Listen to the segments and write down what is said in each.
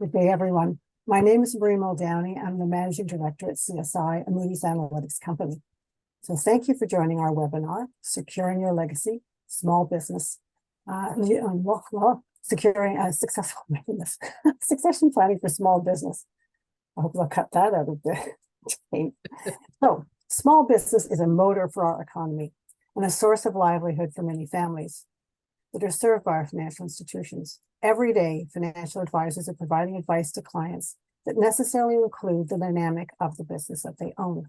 Good day, everyone. My name is Marie Muldowney. I'm the Managing Director at CSI, a Moody's Analytics company. So thank you for joining our webinar, Securing Your Legacy, Small Business, Securing a Successful Business, Succession Planning for Small Business. I hope they'll cut that out of the tape. So small business is a motor for our economy and a source of livelihood for many families that are served by our financial institutions. Every day, financial advisors are providing advice to clients that necessarily include the dynamic of the business that they own.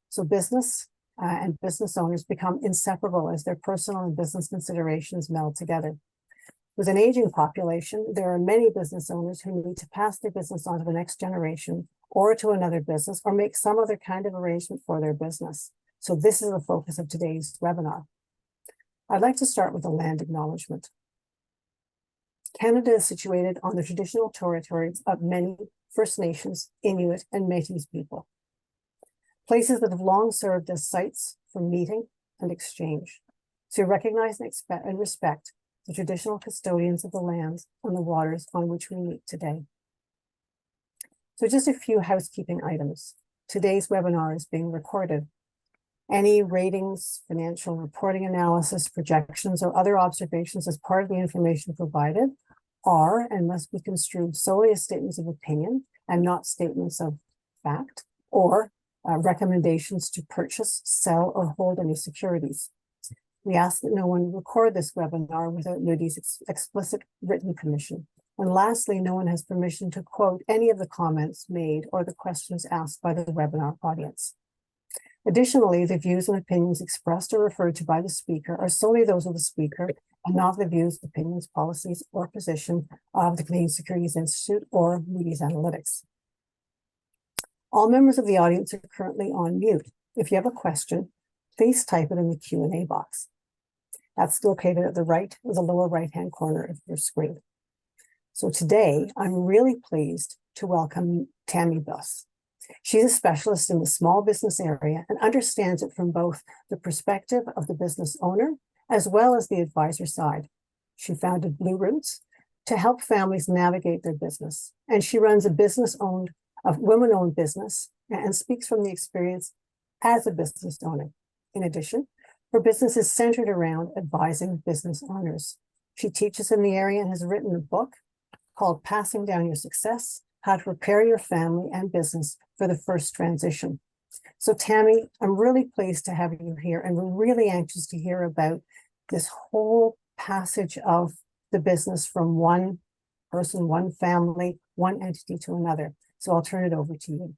So business and business owners become inseparable as their personal and business considerations meld together. With an aging population, there are many business owners who need to pass their business on to the next generation or to another business or make some other kind of arrangement for their business. So this is the focus of today's webinar. I'd like to start with a land acknowledgement. Canada is situated on the traditional territories of many First Nations, Inuit, and Métis people, places that have long served as sites for meeting and exchange. So we recognize and respect the traditional custodians of the lands and the waters on which we meet today. So just a few housekeeping items. Today's webinar is being recorded. Any ratings, financial reporting analysis, projections, or other observations as part of the information provided are and must be construed solely as statements of opinion and not statements of fact or recommendations to purchase, sell, or hold any securities. We ask that no one record this webinar without Moody's explicit written permission. And lastly, no one has permission to quote any of the comments made or the questions asked by the webinar audience. Additionally, the views and opinions expressed or referred to by the speaker are solely those of the speaker and not the views, opinions, policies, or position of the Canadian Securities Institute or Moody's Analytics. All members of the audience are currently on mute. If you have a question, please type it in the Q&A box. That's located at the lower right-hand corner of your screen. So today, I'm really pleased to welcome Tammy Buss. She's a specialist in the small business area and understands it from both the perspective of the business owner as well as the advisor side. She founded Blue Roots to help families navigate their business. And she runs a women-owned business and speaks from the experience as a business owner. In addition, her business is centered around advising business owners. She teaches in the area and has written a book called Passing Down Your Success: How to Prepare Your Family and Business for the First Transition. So Tammy, I'm really pleased to have you here, and we're really anxious to hear about this whole passage of the business from one person, one family, one entity to another. So I'll turn it over to you.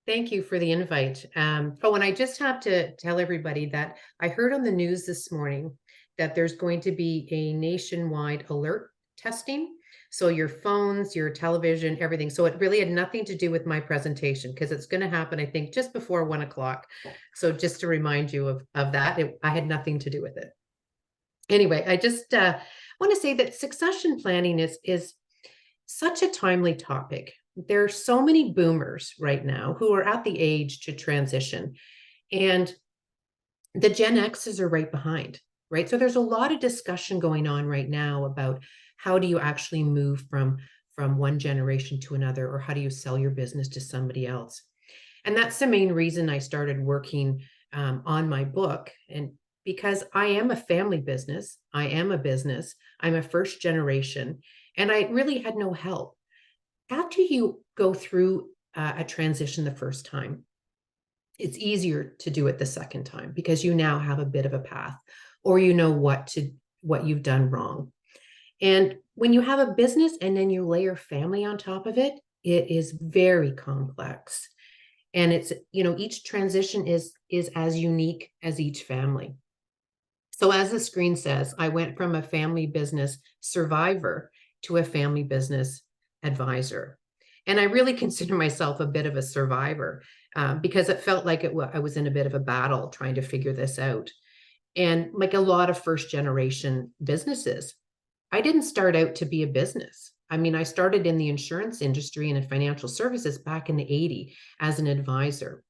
Thank you for the invite. And I just have to tell everybody that I heard on the news this morning that there's going to be a nationwide alert testing. So your phones, your television, everything. So it really had nothing to do with my presentation because it's going to happen, I think, just before 1 o'clock. So just to remind you of that, I had nothing to do with it. Anyway, I just want to say that succession planning is such a timely topic. There are so many boomers right now who are at the age to transition, and the Gen X's are right behind, right? So there's a lot of discussion going on right now about how do you actually move from one generation to another, or how do you sell your business to somebody else? And that's the main reason I started working on my book. And because I am a family business, I am a business, I'm a first generation, and I really had no help. After you go through a transition the first time, it's easier to do it the second time because you now have a bit of a path, or you know what you've done wrong. And when you have a business and then you layer family on top of it, it is very complex. And it's, each transition is as unique as each family. So as the screen says, I went from a family business survivor to a family business advisor. And I really consider myself a bit of a survivor because it felt like I was in a bit of a battle trying to figure this out. And like a lot of first generation businesses, I didn't start out to be a business. I mean, I started in the insurance industry and in financial services back in the 80s as an advisor.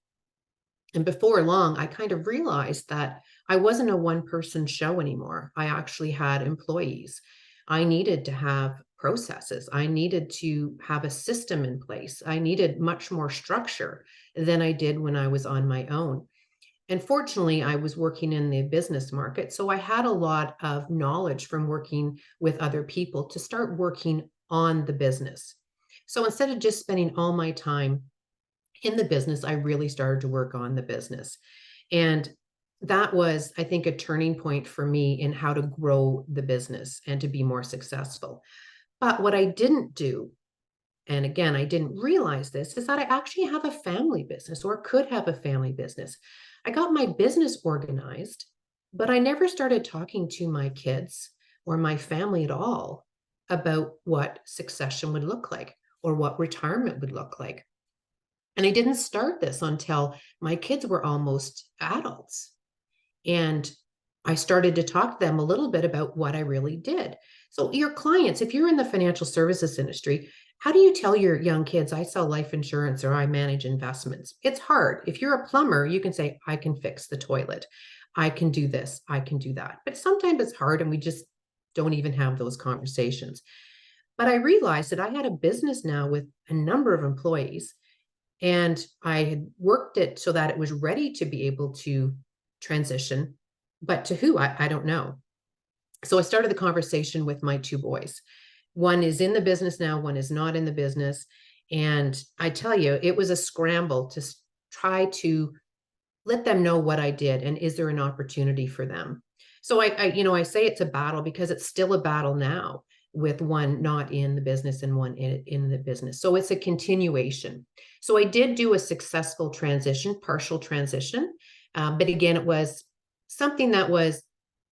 And before long, I kind of realized that I wasn't a one-person show anymore. I actually had employees. I needed to have processes. I needed to have a system in place. I needed much more structure than I did when I was on my own. And fortunately, I was working in the business market. So I had a lot of knowledge from working with other people to start working on the business. So instead of just spending all my time in the business, I really started to work on the business. And that was, I think, a turning point for me in how to grow the business and to be more successful. But what I didn't do, and again, I didn't realize this, is that I actually have a family business or could have a family business. I got my business organized, but I never started talking to my kids or my family at all about what succession would look like or what retirement would look like. And I didn't start this until my kids were almost adults. And I started to talk to them a little bit about what I really did. So, your clients, if you're in the financial services industry, how do you tell your young kids, I sell life insurance or I manage investments? It's hard. If you're a plumber, you can say, I can fix the toilet. I can do this. I can do that. But sometimes it's hard and we just don't even have those conversations. But I realized that I had a business now with a number of employees and I had worked it so that it was ready to be able to transition, but to who, I don't know. So I started the conversation with my two boys. One is in the business now, one is not in the business. And I tell you, it was a scramble to try to let them know what I did and is there an opportunity for them. So I say it's a battle because it's still a battle now with one not in the business and one in the business. So it's a continuation. So I did do a successful transition, partial transition. But again, it was something that was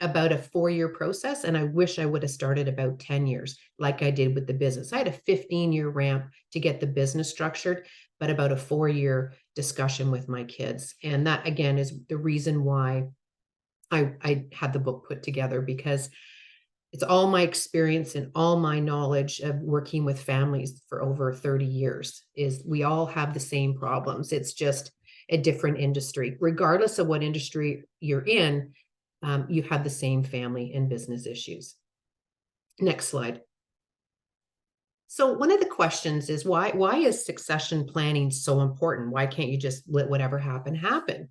about a 4-year process. And I wish I would have started about 10 years like I did with the business. I had a 15-year ramp to get the business structured, but about a 4-year discussion with my kids. And that, again, is the reason why I had the book put together, because it's all my experience and all my knowledge of working with families for over 30 years is we all have the same problems. It's just a different industry. Regardless of what industry you're in, you have the same family and business issues. Next slide. So one of the questions is why is succession planning so important? Why can't you just let whatever happen happen?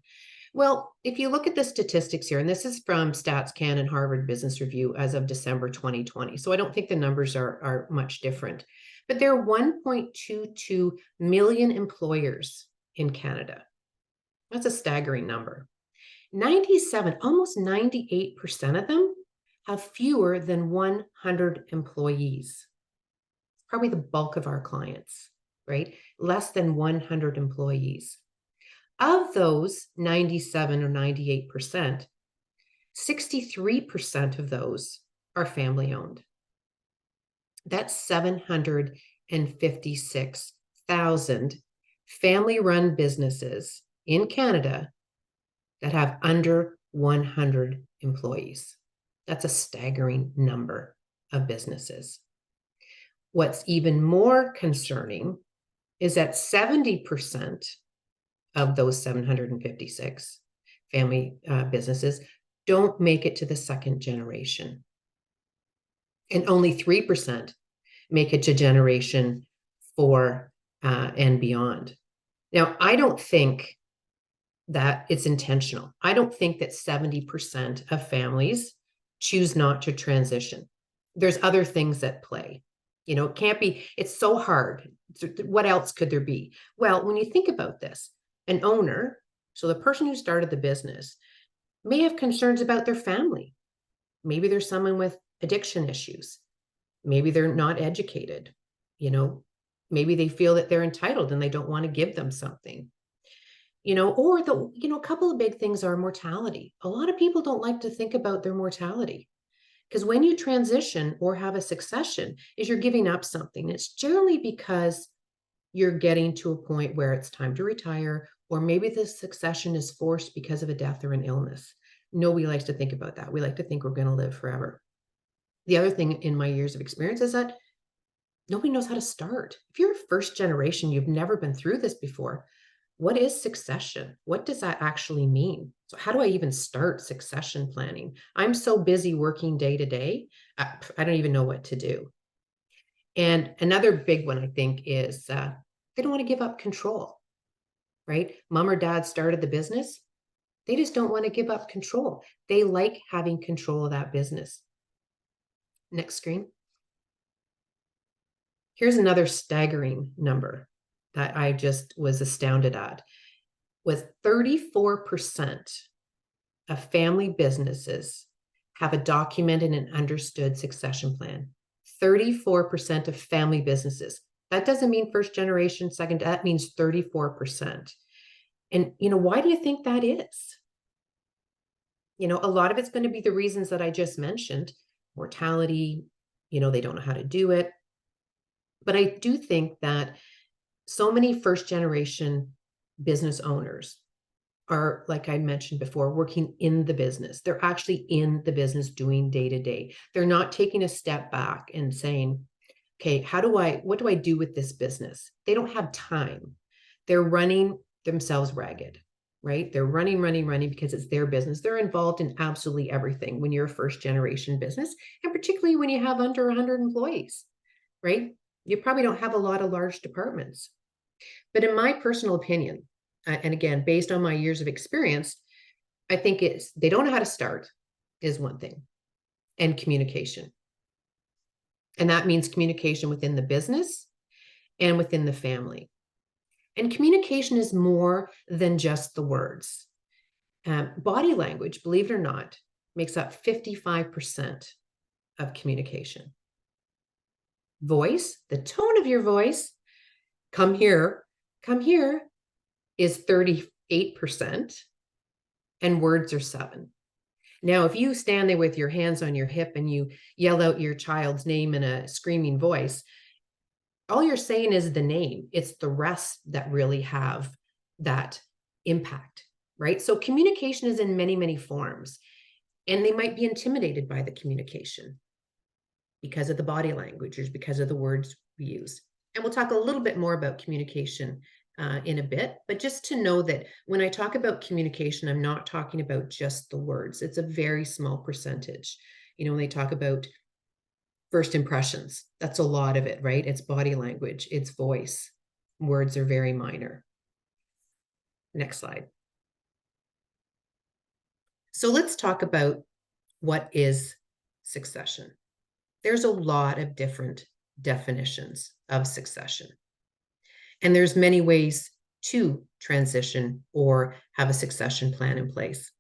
Well, if you look at the statistics here, and this is from StatsCan and Harvard Business Review as of December 2020, so I don't think the numbers are much different, but there are 1.22 million employers in Canada. That's a staggering number. 97, almost 98% of them have fewer than 100 employees. Probably the bulk of our clients, right? Less than 100 employees. Of those 97 or 98%, 63% of those are family owned. That's 756,000 family run businesses in Canada that have under 100 employees. That's a staggering number of businesses. What's even more concerning is that 70% of those 756 family businesses don't make it to the second generation. And only 3% make it to generation 4 and beyond. Now, I don't think that it's intentional. I don't think that 70% of families choose not to transition. There's other things at play. You know, it can't be, it's so hard. What else could there be? Well, when you think about this, an owner, so the person who started the business, may have concerns about their family. Maybe there's someone with addiction issues. Maybe they're not educated. You know, maybe they feel that they're entitled and they don't want to give them something. You know, or a couple of big things are mortality. A lot of people don't like to think about their mortality because when you transition or have a succession, is you're giving up something. It's generally because you're getting to a point where it's time to retire, or maybe the succession is forced because of a death or an illness. Nobody likes to think about that. We like to think we're going to live forever. The other thing in my years of experience is that nobody knows how to start. If you're a first generation, you've never been through this before. What is succession? What does that actually mean? So how do I even start succession planning? I'm so busy working day to day, I don't even know what to do. And another big one, I think, is they don't want to give up control, right? Mom or dad started the business. They just don't want to give up control. They like having control of that business. Next screen. Here's another staggering number that I just was astounded at. Was 34% of family businesses have a documented and understood succession plan. 34% of family businesses. That doesn't mean first generation, second, that means 34%. And, why do you think that is? A lot of it's going to be the reasons that I just mentioned. Mortality, they don't know how to do it. But I do think that so many first generation business owners are, like I mentioned before, working in the business. They're actually in the business doing day to day. They're not taking a step back and saying, okay, what do I do with this business? They don't have time. They're running themselves ragged, right? They're running because it's their business. They're involved in absolutely everything when you're a first generation business, and particularly when you have under 100 employees, right? You probably don't have a lot of large departments. But in my personal opinion, and again, based on my years of experience, I think they don't know how to start is one thing, and communication. And that means communication within the business and within the family. And communication is more than just the words. Body language, believe it or not, makes up 55% of communication. Voice, the tone of your voice, come here, is 38%, and words are 7%. Now, if you stand there with your hands on your hip and you yell out your child's name in a screaming voice, all you're saying is the name. It's the rest that really have that impact, right? So communication is in many, many forms, and they might be intimidated by the communication because of the body language or because of the words we use. And we'll talk a little bit more about communication in a bit, but just to know that when I talk about communication, I'm not talking about just the words. It's a very small percentage. When they talk about first impressions, that's a lot of it, right? It's body language, it's voice. Words are very minor. Next slide. So let's talk about what is succession. There's a lot of different definitions of succession. And there's many ways to transition or have a succession plan in place,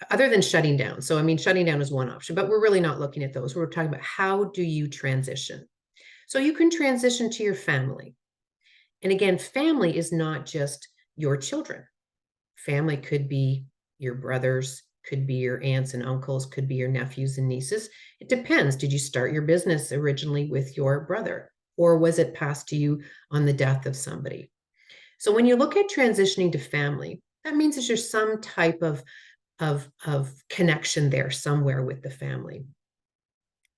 other than shutting down. So, shutting down is one option, but we're really not looking at those. We're talking about how do you transition? So you can transition to your family. And again, family is not just your children. Family could be your brothers, could be your aunts and uncles, could be your nephews and nieces. It depends. Did you start your business originally with your brother? Or was it passed to you on the death of somebody? So when you look at transitioning to family, that means that there's some type of connection there somewhere with the family.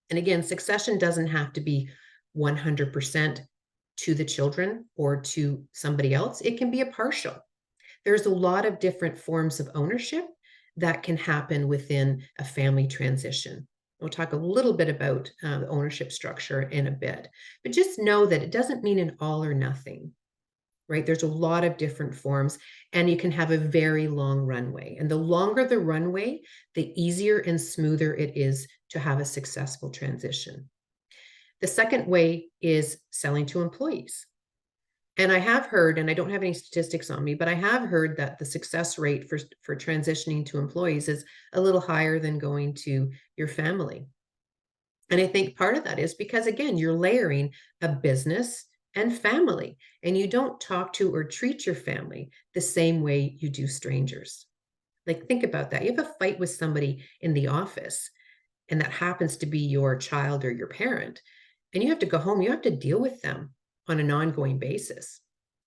And again, succession doesn't have to be 100% to the children or to somebody else. It can be a partial. There's a lot of different forms of ownership that can happen within a family transition. We'll talk a little bit about the ownership structure in a bit, but just know that it doesn't mean an all or nothing, right? There's a lot of different forms, and you can have a very long runway. And the longer the runway, the easier and smoother it is to have a successful transition. The second way is selling to employees. And I have heard, and I don't have any statistics on me, but I have heard that the success rate for transitioning to employees is a little higher than going to your family. And I think part of that is because, again, you're layering a business and family, and you don't talk to or treat your family the same way you do strangers. Like, think about that. You have a fight with somebody in the office, and that happens to be your child or your parent, and you have to go home, you have to deal with them on an ongoing basis.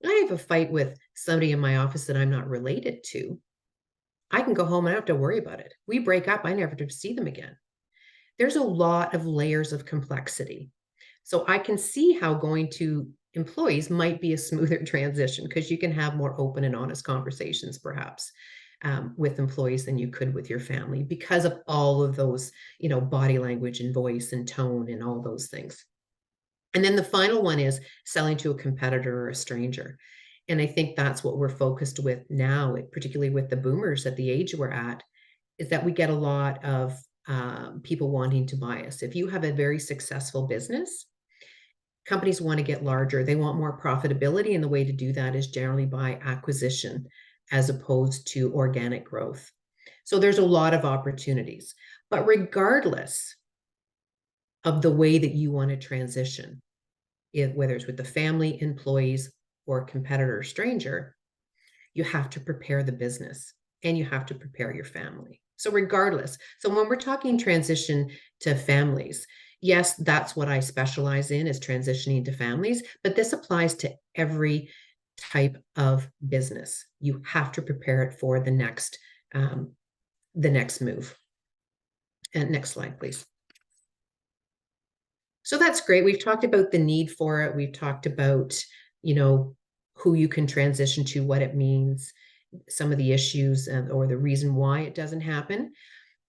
I have a fight with somebody in my office that I'm not related to. I can go home and I don't have to worry about it. We break up, I never have to see them again. There's a lot of layers of complexity. So I can see how going to employees might be a smoother transition, because you can have more open and honest conversations perhaps with employees than you could with your family, because of all of those, body language and voice and tone and all those things. And then the final one is selling to a competitor or a stranger. And I think that's what we're focused with now, particularly with the boomers at the age we're at, is that we get a lot of people wanting to buy us. If you have a very successful business, companies want to get larger. They want more profitability. And the way to do that is generally by acquisition as opposed to organic growth. So there's a lot of opportunities. But regardless of the way that you want to transition, whether it's with the family, employees, or competitor or stranger, you have to prepare the business and you have to prepare your family. So regardless, so when we're talking transition to families, yes, that's what I specialize in, is transitioning to families, but this applies to every type of business. You have to prepare it for the next move. And next slide, please. So that's great. We've talked about the need for it. We've talked about, who you can transition to, what it means, some of the issues or the reason why it doesn't happen.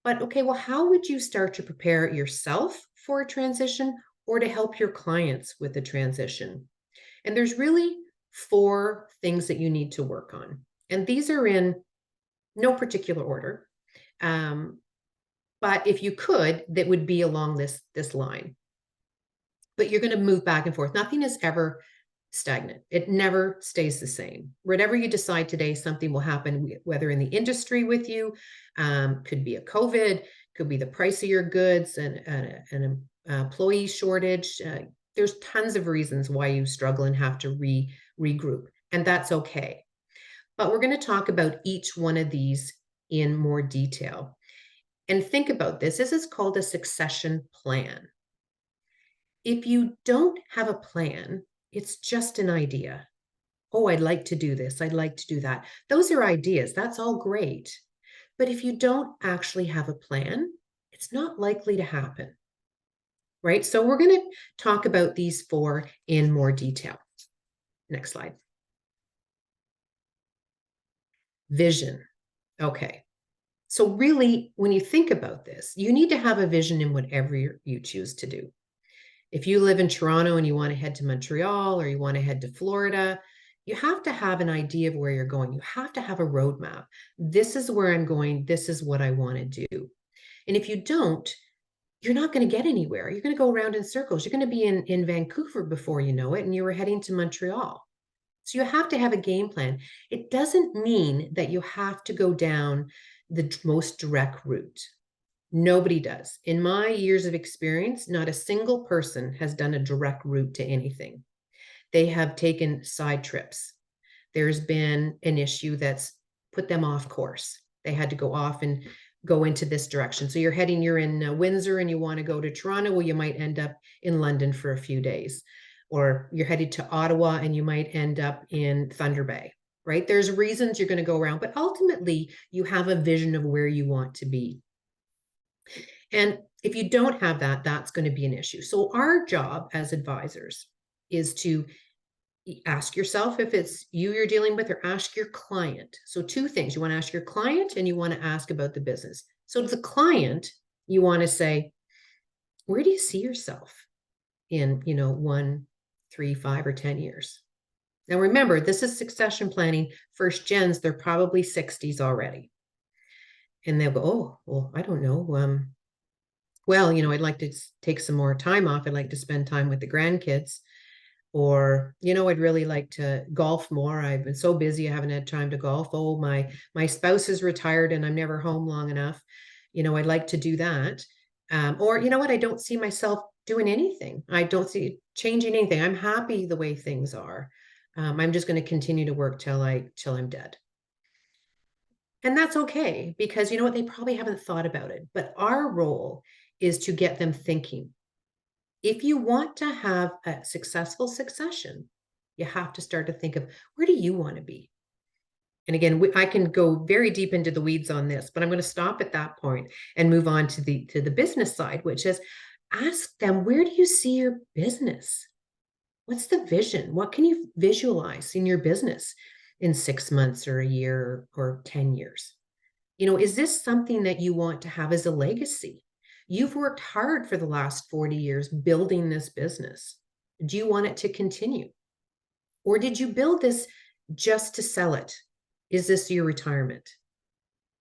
But okay, well, how would you start to prepare yourself for a transition or to help your clients with the transition? And there's really 4 things that you need to work on. And these are in no particular order. But if you could, that would be along this line. But you're going to move back and forth. Nothing is ever stagnant. It never stays the same. Whatever you decide today, something will happen, whether in the industry with you, could be a COVID, could be the price of your goods and an employee shortage. There's tons of reasons why you struggle and have to regroup, and that's okay. But we're going to talk about each one of these in more detail. And think about this. This is called a succession plan. If you don't have a plan, it's just an idea. Oh, I'd like to do this. I'd like to do that. Those are ideas. That's all great. But if you don't actually have a plan, it's not likely to happen. Right? So we're going to talk about these 4 in more detail. Next slide. Vision. Okay. So really, when you think about this, you need to have a vision in whatever you choose to do. If you live in Toronto and you want to head to Montreal or you want to head to Florida, you have to have an idea of where you're going. You have to have a roadmap. This is where I'm going. This is what I want to do. And if you don't, you're not going to get anywhere. You're going to go around in circles. You're going to be in Vancouver before you know it, and you were heading to Montreal. So you have to have a game plan. It doesn't mean that you have to go down the most direct route. Nobody does. In my years of experience, not a single person has done a direct route to anything. They have taken side trips. There's been an issue that's put them off course. They had to go off and go into this direction. So you're in Windsor and you want to go to Toronto. Well, you might end up in London for a few days. Or you're headed to Ottawa and you might end up in Thunder Bay, right? There's reasons you're going to go around, but ultimately you have a vision of where you want to be. And if you don't have that, that's going to be an issue. So our job as advisors is to ask yourself if it's you're dealing with, or ask your client. So 2 things. You want to ask your client and you want to ask about the business. So to the client, you want to say, where do you see yourself in, 1, 3, 5, or 10 years? Now, remember, this is succession planning. First gens, they're probably 60s already. And they'll go, oh, well, I don't know. Well, I'd like to take some more time off. I'd like to spend time with the grandkids. Or, I'd really like to golf more. I've been so busy, I haven't had time to golf. Oh, my spouse is retired and I'm never home long enough. I'd like to do that. Or, what? I don't see myself doing anything. I don't see changing anything. I'm happy the way things are. I'm just going to continue to work till I'm dead. And that's okay, because you know what? They probably haven't thought about it. But our role is to get them thinking. If you want to have a successful succession, you have to start to think of, where do you want to be? And again, I can go very deep into the weeds on this, but I'm going to stop at that point and move on to the business side, which is ask them, where do you see your business? What's the vision? What can you visualize in your business in 6 months or a year or 10 years? Is this something that you want to have as a legacy? You've worked hard for the last 40 years building this business. Do you want it to continue? Or did you build this just to sell it? Is this your retirement?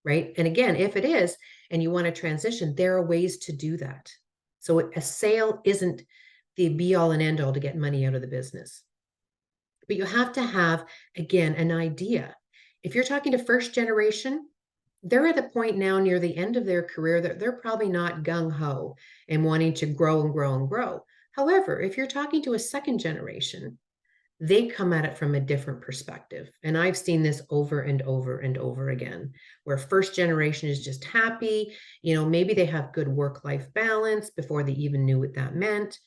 Right? And again, if it is, and you want to transition, there are ways to do that. So a sale isn't the be all and end all to get money out of the business. But you have to have, again, an idea. If you're talking to first generation, they're at the point now near the end of their career that they're probably not gung ho and wanting to grow and grow and grow. However, if you're talking to a second generation, they come at it from a different perspective. And I've seen this over and over and over again, where first generation is just happy. Maybe they have good work-life balance before they even knew what that meant.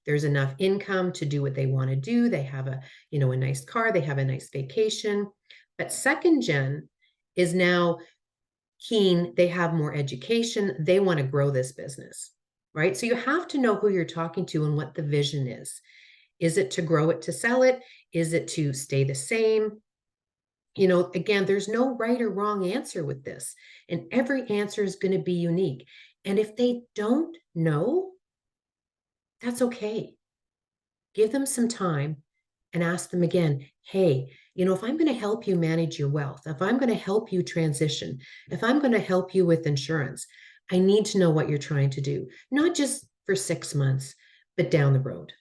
There's enough income to do what they want to do. They have a nice car, they have a nice vacation. But second gen is now keen, they have more education, they want to grow this business, right? So you have to know who you're talking to and what the vision is. Is it to grow it, to sell it? Is it to stay the same? Again, there's no right or wrong answer with this, and every answer is going to be unique. And if they don't know, that's okay. Give them some time and ask them again, hey, if I'm going to help you manage your wealth, if I'm going to help you transition, if I'm going to help you with insurance, I need to know what you're trying to do, not just for 6 months, but down the road.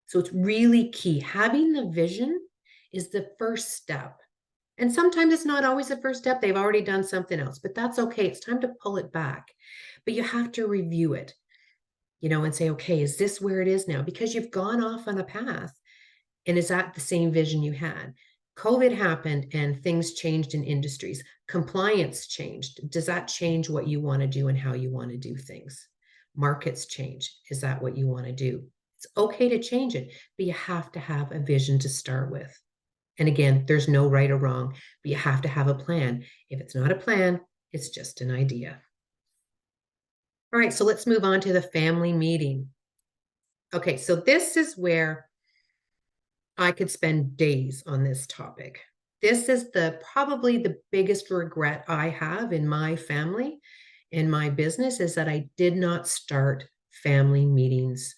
So it's really key. Having the vision is the first step. And sometimes it's not always the first step. They've already done something else, but that's okay. It's time to pull it back. But you have to review it, and say, okay, is this where it is now? Because you've gone off on a path. And is that the same vision you had? COVID happened and things changed in industries. Compliance changed. Does that change what you want to do and how you want to do things? Markets change. Is that what you want to do? It's okay to change it, but you have to have a vision to start with. And again, there's no right or wrong, but you have to have a plan. If it's not a plan, it's just an idea. All right, so let's move on to the family meeting. Okay, so this is where I could spend days on this topic. This is probably the biggest regret I have in my family, in my business, is that I did not start family meetings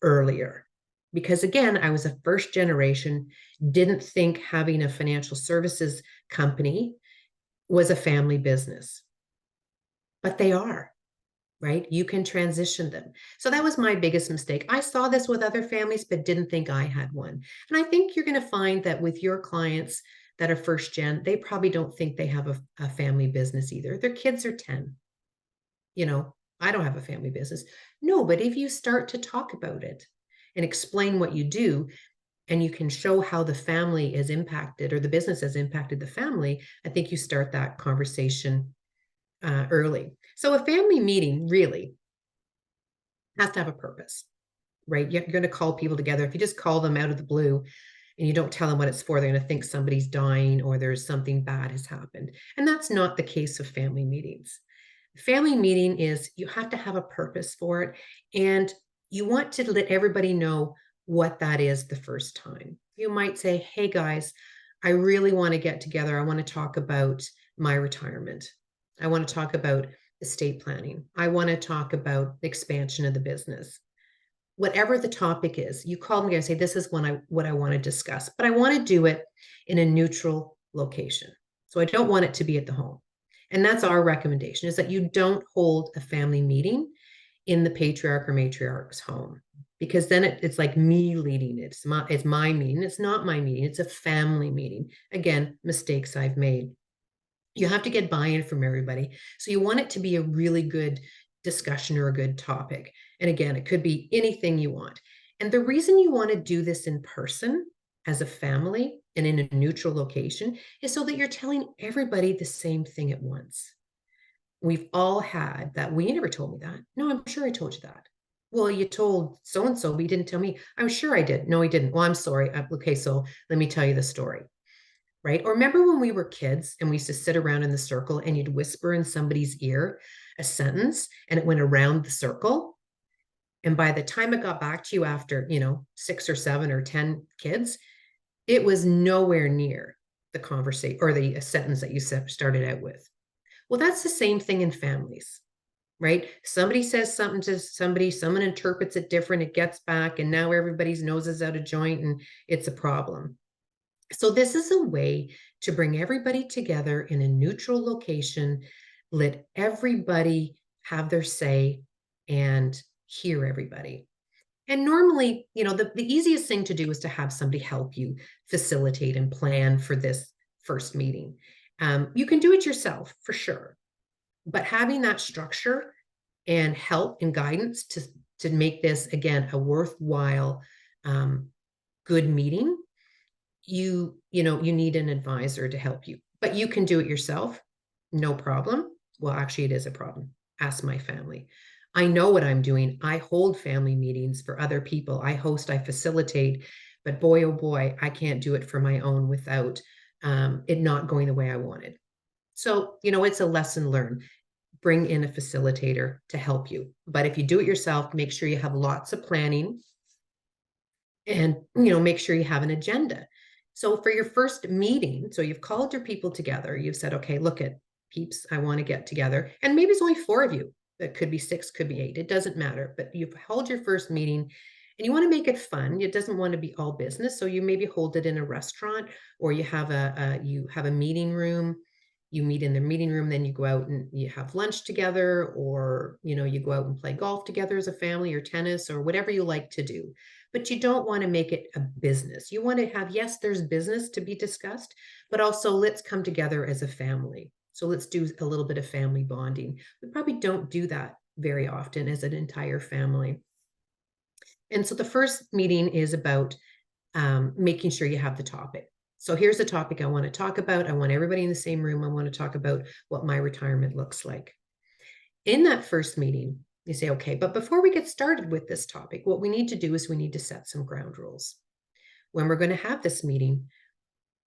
earlier. Because again, I was a first generation, didn't think having a financial services company was a family business. But they are. Right? You can transition them. So that was my biggest mistake. I saw this with other families, but didn't think I had one. And I think you're going to find that with your clients that are first gen, they probably don't think they have a family business either. Their kids are 10. I don't have a family business. No, but if you start to talk about it and explain what you do, and you can show how the family is impacted or the business has impacted the family, I think you start that conversation early. So a family meeting really has to have a purpose, right? You're going to call people together. If you just call them out of the blue and you don't tell them what it's for, they're going to think somebody's dying or there's something bad has happened. And that's not the case of family meetings. Family meeting is you have to have a purpose for it. And you want to let everybody know what that is the first time. You might say, hey guys, I really want to get together. I want to talk about my retirement. I want to talk about estate planning. I want to talk about the expansion of the business. Whatever the topic is, you call me and say, this is what I want to discuss, but I want to do it in a neutral location. So I don't want it to be at the home. And that's our recommendation, is that you don't hold a family meeting in the patriarch or matriarch's home, because then it's like me leading it. It's my meeting. It's not my meeting. It's a family meeting. Again, mistakes I've made. You have to get buy-in from everybody. So you want it to be a really good discussion or a good topic. And again, it could be anything you want. And the reason you want to do this in person as a family and in a neutral location is so that you're telling everybody the same thing at once. We've all had that. Well, you never told me that. No, I'm sure I told you that. Well, you told so-and-so, but you didn't tell me. I'm sure I did. No, he didn't. Well, I'm sorry. Okay, so let me tell you the story. Right? Or remember when we were kids and we used to sit around in the circle and you'd whisper in somebody's ear a sentence and it went around the circle. And by the time it got back to you after, 6 or 7 or 10 kids, it was nowhere near the conversation or the sentence that you started out with. Well, that's the same thing in families. right? Somebody says something to somebody, someone interprets it different, it gets back, and now everybody's nose is out of joint and it's a problem. So this is a way to bring everybody together in a neutral location, let everybody have their say and hear everybody. And normally, the easiest thing to do is to have somebody help you facilitate and plan for this first meeting. You can do it yourself for sure, but having that structure and help and guidance to make this again a worthwhile, good meeting, you need an advisor to help you, but you can do it yourself, no problem. Well, actually, it is a problem. Ask my family. I know what I'm doing. I hold family meetings for other people. I host, I facilitate, but boy, oh boy, I can't do it for my own without it not going the way I wanted. So, it's a lesson learned. Bring in a facilitator to help you. But if you do it yourself, make sure you have lots of planning and, make sure you have an agenda. So for your first meeting, so you've called your people together, you've said, okay, look at peeps, I want to get together. And maybe it's only 4 of you. It could be 6, could be 8. It doesn't matter. But you've held your first meeting and you want to make it fun. It doesn't want to be all business. So you maybe hold it in a restaurant, or you have a meeting room. You meet in the meeting room, then you go out and you have lunch together, or you go out and play golf together as a family, or tennis, or whatever you like to do. But you don't want to make it a business. You want to have, yes, there's business to be discussed, but also let's come together as a family. So let's do a little bit of family bonding. We probably don't do that very often as an entire family. And so the first meeting is about making sure you have the topic. So here's the topic I want to talk about. I want everybody in the same room. I want to talk about what my retirement looks like. In that first meeting, you say, okay, but before we get started with this topic, what we need to do is we need to set some ground rules. When we're going to have this meeting,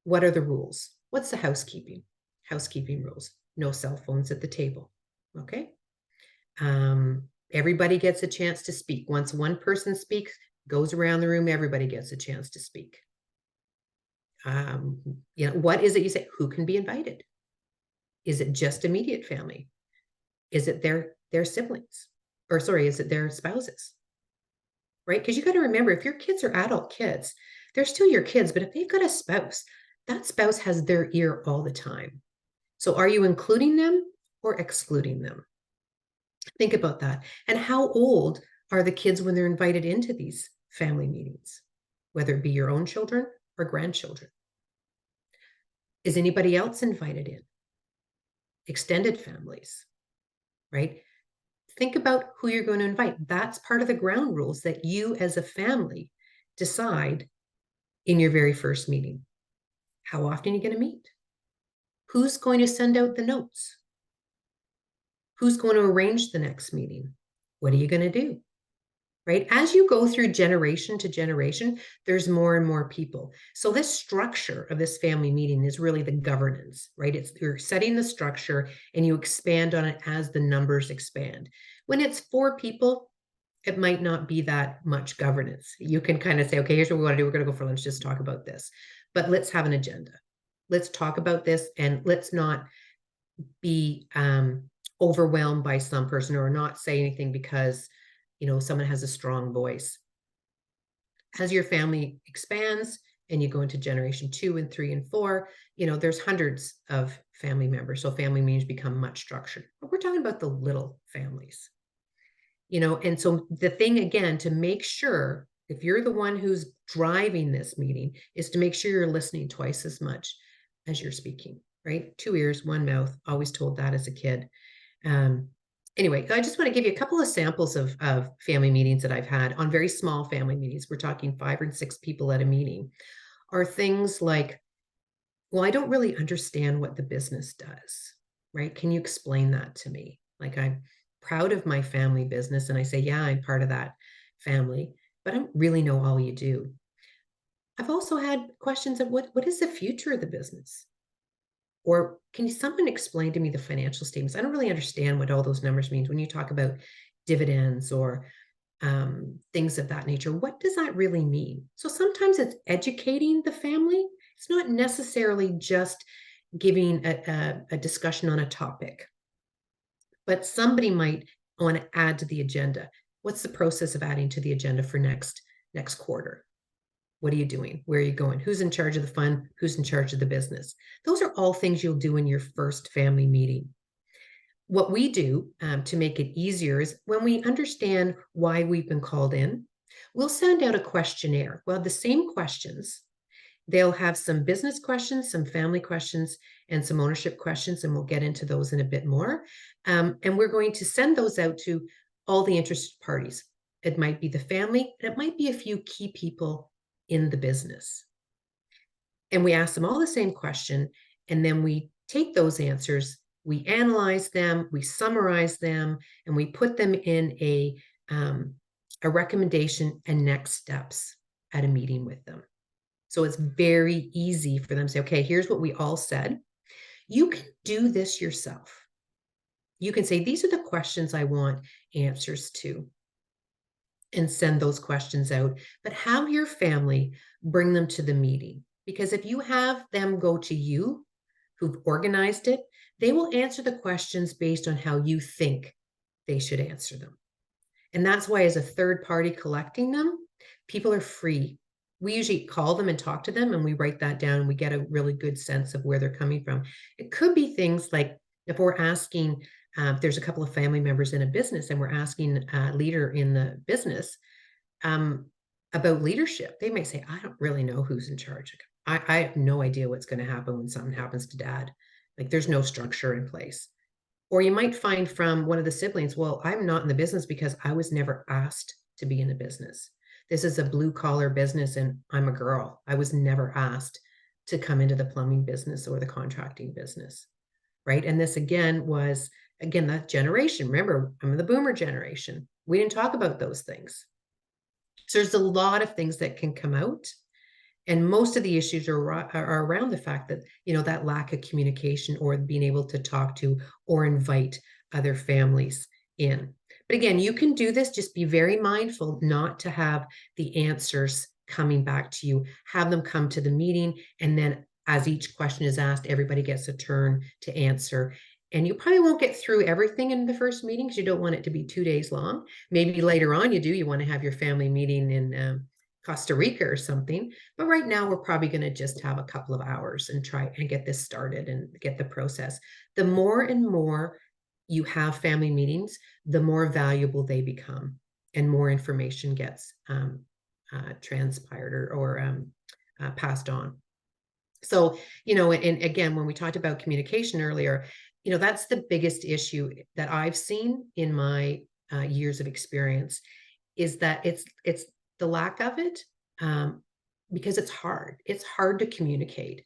what are the rules? What's the housekeeping? Housekeeping rules. No cell phones at the table. Okay. Everybody gets a chance to speak. Once one person speaks, goes around the room, everybody gets a chance to speak. What is it you say? Who can be invited? Is it just immediate family? Is it their siblings? Or sorry, is it their spouses? Right? Because you got to remember, if your kids are adult kids, they're still your kids, but if they've got a spouse, that spouse has their ear all the time. So are you including them or excluding them? Think about that. And how old are the kids when they're invited into these family meetings, whether it be your own children or grandchildren? Is anybody else invited in? Extended families, right? Think about who you're going to invite. That's part of the ground rules that you as a family decide in your very first meeting. How often are you going to meet? Who's going to send out the notes? Who's going to arrange the next meeting? What are you going to do? Right? As you go through generation to generation, there's more and more people. So this structure of this family meeting is really the governance, right? You're setting the structure and you expand on it as the numbers expand. When it's 4 people, it might not be that much governance. You can kind of say, okay, here's what we want to do. We're going to go for lunch, just talk about this. But let's have an agenda. Let's talk about this, and let's not be overwhelmed by some person, or not say anything because someone has a strong voice. As your family expands and you go into generation 2 and 3 and 4, there's hundreds of family members. So family meetings become much structured. But we're talking about the little families. And so the thing, again, to make sure, if you're the one who's driving this meeting, is to make sure you're listening twice as much as you're speaking, right? 2 ears, 1 mouth. Always told that as a kid. Anyway, I just want to give you a couple of samples of family meetings that I've had on very small family meetings. We're talking 5 or 6 people at a meeting. Are things like, well, I don't really understand what the business does, right? Can you explain that to me? Like, I'm proud of my family business. And I say, yeah, I'm part of that family, but I don't really know all you do. I've also had questions of what is the future of the business? Or can someone explain to me the financial statements? I don't really understand what all those numbers mean when you talk about dividends or things of that nature. What does that really mean? So sometimes it's educating the family. It's not necessarily just giving a discussion on a topic, but somebody might I want to add to the agenda. What's the process of adding to the agenda for next quarter? What are you doing? Where are you going? Who's in charge of the fund? Who's in charge of the business? Those are all things you'll do in your first family meeting. What we do to make it easier is when we understand why we've been called in, we'll send out a questionnaire. Well, the same questions. They'll have some business questions, some family questions, and some ownership questions, and we'll get into those in a bit more. And we're going to send those out to all the interested parties. It might be the family, and it might be a few key people in the business. And we ask them all the same question, and then we take those answers, we analyze them, we summarize them, and we put them in a recommendation and next steps at a meeting with them. So it's very easy for them to say, okay, here's what we all said. You can do this yourself. You can say, these are the questions I want answers to, and send those questions out, but have your family bring them to the meeting. Because if you have them go to you, who've organized it, they will answer the questions based on how you think they should answer them. And that's why, as a third party collecting them, people are free. We usually call them and talk to them, and we write that down, and we get a really good sense of where they're coming from. It could be things like, if we're asking, there's a couple of family members in a business, and we're asking a leader in the business about leadership. They may say, I don't really know who's in charge. I have no idea what's going to happen when something happens to dad. Like, there's no structure in place. Or you might find from one of the siblings, well, I'm not in the business because I was never asked to be in a business. This is a blue collar business, and I'm a girl. I was never asked to come into the plumbing business or the contracting business, right? And this again was, that generation. Remember, I'm the boomer generation. We didn't talk about those things. So there's a lot of things that can come out. And most of the issues are around the fact that, that lack of communication, or being able to talk to or invite other families in. But again, you can do this. Just be very mindful not to have the answers coming back to you. Have them come to the meeting, and then as each question is asked, everybody gets a turn to answer. And you probably won't get through everything in the first meeting, because you don't want it to be 2 days long. Maybe later on you do. You want to have your family meeting in Costa Rica or something. But right now we're probably going to just have a couple of hours and try and get this started and get the process. The more and more you have family meetings, the more valuable they become, and more information gets transpired or passed on. So, and again, when we talked about communication earlier, that's the biggest issue that I've seen in my years of experience, is that it's the lack of it, because it's hard. It's hard to communicate.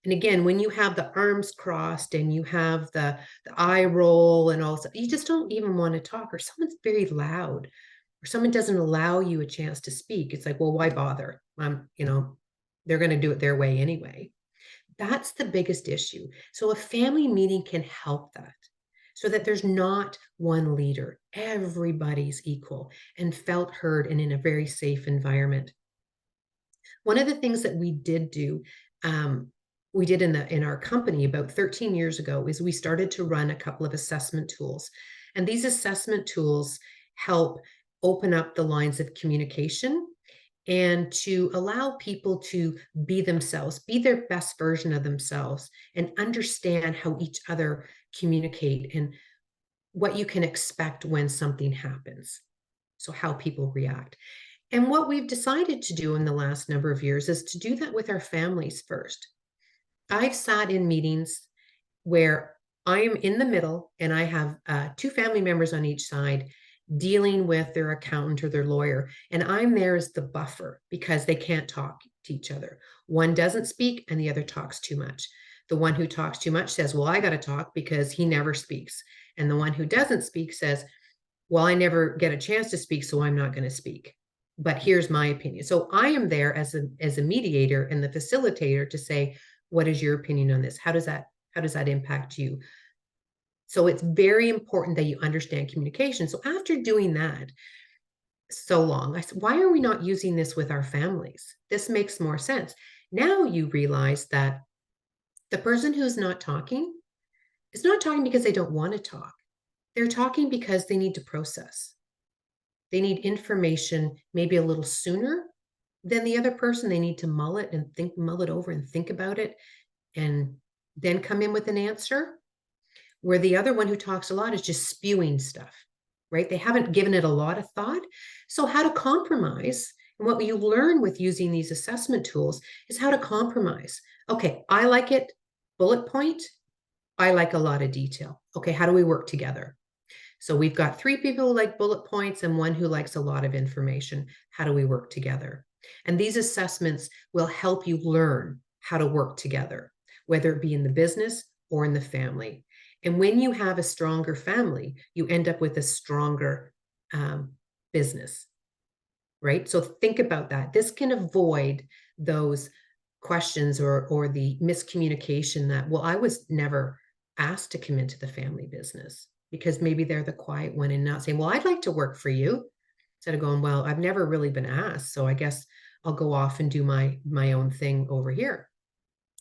And again, when you have the arms crossed and you have the eye roll and all, you just don't even want to talk, or someone's very loud, or someone doesn't allow you a chance to speak. It's like, well, why bother? They're going to do it their way anyway. That's the biggest issue. So a family meeting can help that, so that there's not one leader. Everybody's equal and felt heard and in a very safe environment. One of the things that we did do, we did in our company about 13 years ago, is we started to run a couple of assessment tools. And these assessment tools help open up the lines of communication, and to allow people to be themselves, be their best version of themselves, and understand how each other communicate and what you can expect when something happens. So how people react. And what we've decided to do in the last number of years is to do that with our families first. I've sat in meetings where I am in the middle, and I have 2 family members on each side dealing with their accountant or their lawyer. And I'm there as the buffer, because they can't talk to each other. One doesn't speak and the other talks too much. The one who talks too much says, well, I got to talk because he never speaks. And the one who doesn't speak says, well, I never get a chance to speak, so I'm not going to speak. But here's my opinion. So I am there as a mediator and the facilitator to say, what is your opinion on this? How does that impact you? So it's very important that you understand communication. So after doing that so long, I said, why are we not using this with our families? This makes more sense. Now you realize that the person who's not talking is not talking because they don't want to talk. They're talking because they need to process. They need information maybe a little sooner than the other person. They need to mull it over and think about it and then come in with an answer. Where the other one who talks a lot is just spewing stuff, right? They haven't given it a lot of thought. So, how to compromise, and what you learn with using these assessment tools is how to compromise. Okay, I like it, bullet point. I like a lot of detail. Okay, how do we work together? So, we've got 3 people who like bullet points and 1 who likes a lot of information. How do we work together? And these assessments will help you learn how to work together, whether it be in the business or in the family. And when you have a stronger family, you end up with a stronger business, right? So think about that. This can avoid those questions or the miscommunication that, well, I was never asked to come into the family business, because maybe they're the quiet one and not saying, well, I'd like to work for you. Instead of going, well, I've never really been asked, so I guess I'll go off and do my own thing over here,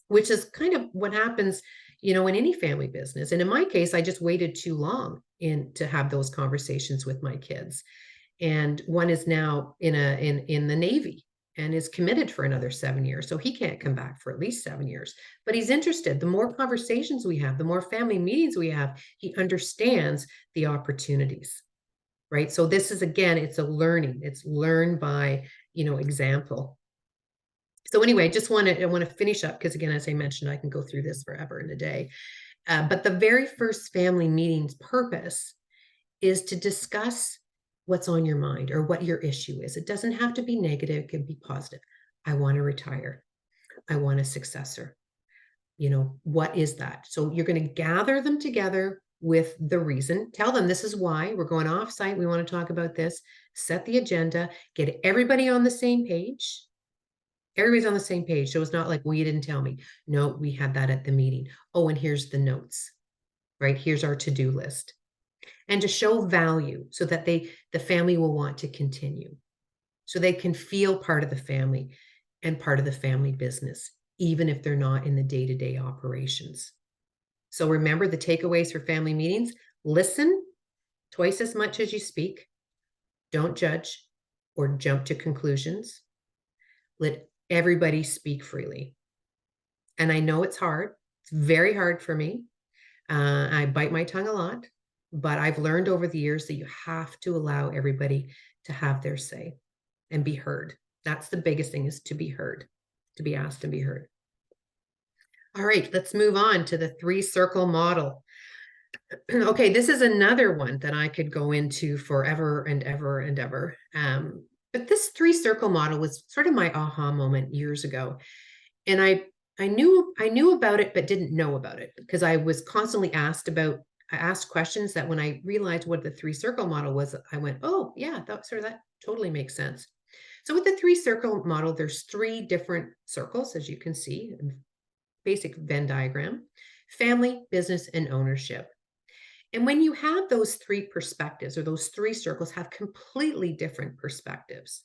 which is kind of what happens, in any family business. And in my case, I just waited too long to have those conversations with my kids. And one is now in the Navy and is committed for another 7 years. So he can't come back for at least 7 years, but he's interested. The more conversations we have, the more family meetings we have, he understands the opportunities, right? So this is, again, it's learned by, example. So anyway, I want to finish up because, again, as I mentioned, I can go through this forever in a day. But the very first family meeting's purpose is to discuss what's on your mind or what your issue is. It doesn't have to be negative, it can be positive. I want to retire. I want a successor. What is that? So you're going to gather them together with the reason. Tell them this is why we're going off site. We want to talk about this. Set the agenda, get everybody on the same page. Everybody's on the same page. So it's not like, well, you didn't tell me. No, we had that at the meeting. Oh, and here's the notes, right? Here's our to-do list. And to show value so that the family will want to continue. So they can feel part of the family and part of the family business, even if they're not in the day-to-day operations. So remember the takeaways for family meetings: listen twice as much as you speak. Don't judge or jump to conclusions. Let everybody speak freely. And I know it's hard. It's very hard for me. I bite my tongue a lot, but I've learned over the years that you have to allow everybody to have their say and be heard. That's the biggest thing, is to be heard, to be asked and be heard. All right, let's move on to the 3-circle model. Okay, this is another one that I could go into forever and ever and ever. But this 3-circle model was sort of my aha moment years ago. And I knew about it, but didn't know about it because I was constantly asked questions that when I realized what the 3-circle model was, I went, oh yeah, that totally makes sense. So with the 3-circle model, there's 3 different circles, as you can see, basic Venn diagram: family, business, and ownership. And when you have those 3 perspectives, or those 3 circles have completely different perspectives,